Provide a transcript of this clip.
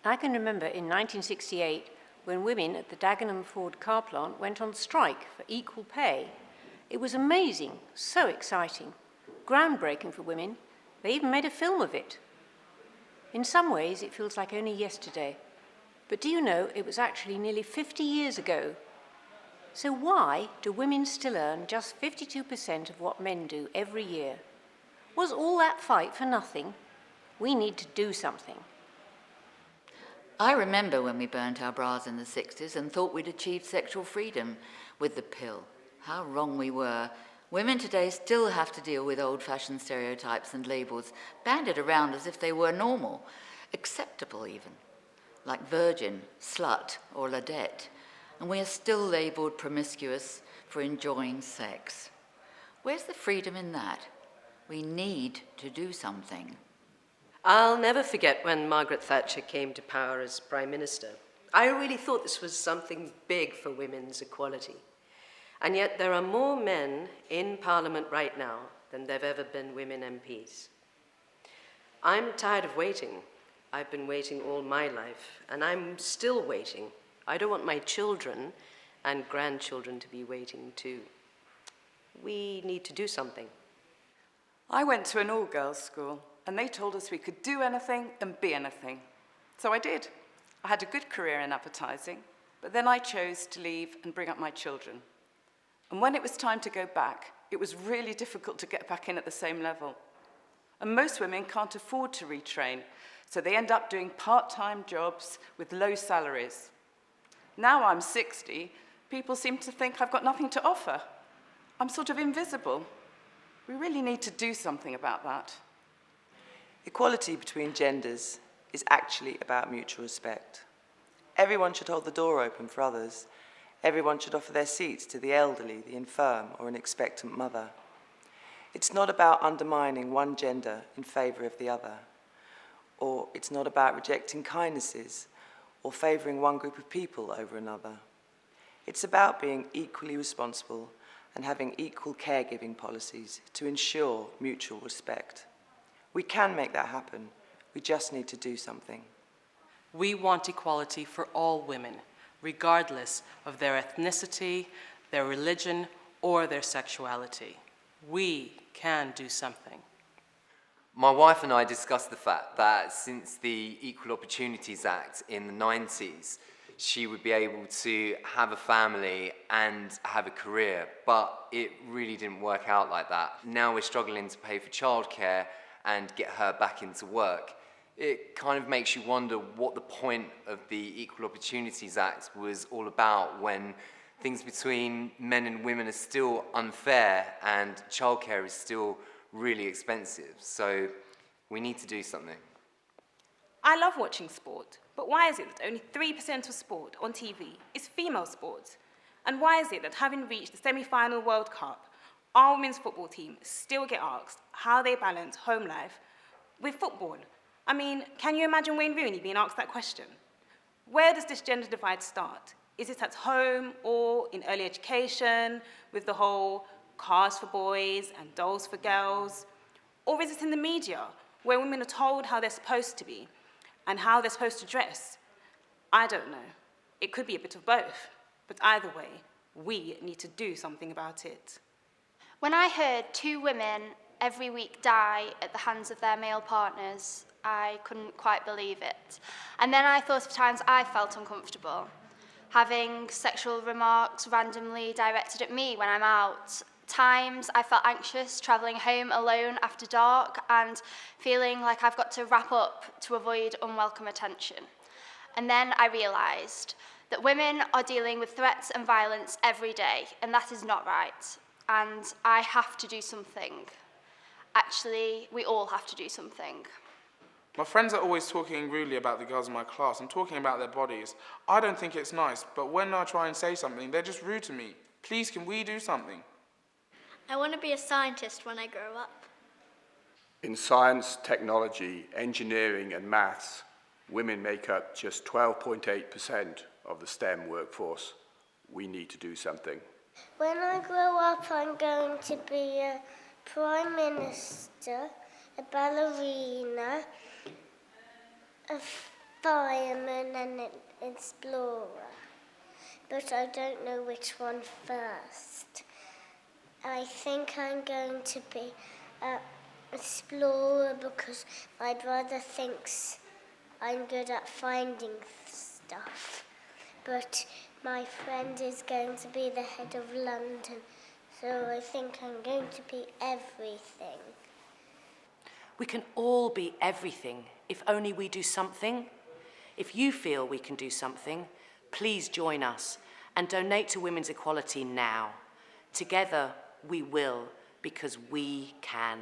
I can remember in 1968 when women at the Dagenham Ford car plant went on strike for equal pay. It was amazing, so exciting, groundbreaking for women. They even made a film of it. In some ways, it feels like only yesterday. But do you know, it was actually nearly 50 years ago. So why do women still earn just 52% of what men do every year? Was all that fight for nothing? We need to do something. I remember when we burnt our bras in the 60s and thought we'd achieved sexual freedom with the pill. How wrong we were. Women today still have to deal with old-fashioned stereotypes and labels bandied around as if they were normal, acceptable even, like virgin, slut, or ladette. And we are still labelled promiscuous for enjoying sex. Where's the freedom in that? We need to do something. I'll never forget when Margaret Thatcher came to power as Prime Minister. I really thought this was something big for women's equality. And yet there are more men in Parliament right now than there have ever been women MPs. I'm tired of waiting. I've been waiting all my life, and I'm still waiting. I don't want my children and grandchildren to be waiting too. We need to do something. I went to an all-girls school, and they told us we could do anything and be anything. So I did. I had a good career in advertising, but then I chose to leave and bring up my children. And when it was time to go back, it was really difficult to get back in at the same level. And most women can't afford to retrain, so they end up doing part-time jobs with low salaries. Now I'm 60, people seem to think I've got nothing to offer. I'm sort of invisible. We really need to do something about that. Equality between genders is actually about mutual respect. Everyone should hold the door open for others. Everyone should offer their seats to the elderly, the infirm, or an expectant mother. It's not about undermining one gender in favour of the other, or it's not about rejecting kindnesses or favouring one group of people over another. It's about being equally responsible and having equal caregiving policies to ensure mutual respect. We can make that happen. We just need to do something. We want equality for all women, regardless of their ethnicity, their religion, or their sexuality. We can do something. My wife and I discussed the fact that since the Equal Opportunities Act in the 90s, she would be able to have a family and have a career, but it really didn't work out like that. Now we're struggling to pay for childcare and get her back into work. It kind of makes you wonder what the point of the Equal Opportunities Act was all about when things between men and women are still unfair and childcare is still really expensive. So we need to do something. I love watching sport, but why is it that only 3% of sport on TV is female sport? And why is it that having reached the semi-final World Cup, our women's football team still get asked how they balance home life with football? I mean, can you imagine Wayne Rooney being asked that question? Where does this gender divide start? Is it at home or in early education with the whole cars for boys and dolls for girls? Or is it in the media where women are told how they're supposed to be and how they're supposed to dress? I don't know. It could be a bit of both. But either way, we need to do something about it. When I heard 2 women every week die at the hands of their male partners, I couldn't quite believe it. And then I thought of times I felt uncomfortable, having sexual remarks randomly directed at me when I'm out. Times I felt anxious travelling home alone after dark and feeling like I've got to wrap up to avoid unwelcome attention. And then I realised that women are dealing with threats and violence every day, and that is not right. And I have to do something. Actually, we all have to do something. My friends are always talking rudely about the girls in my class and talking about their bodies. I don't think it's nice, but when I try and say something, they're just rude to me. Please, can we do something? I want to be a scientist when I grow up. In science, technology, engineering and maths, women make up just 12.8% of the STEM workforce. We need to do something. When I grow up, I'm going to be a Prime Minister, a ballerina, a fireman and an explorer. But I don't know which one first. I think I'm going to be an explorer because my brother thinks I'm good at finding stuff. But my friend is going to be the head of London, so I think I'm going to be everything. We can all be everything if only we do something. If you feel we can do something, please join us and donate to women's equality now. Together we will, because we can.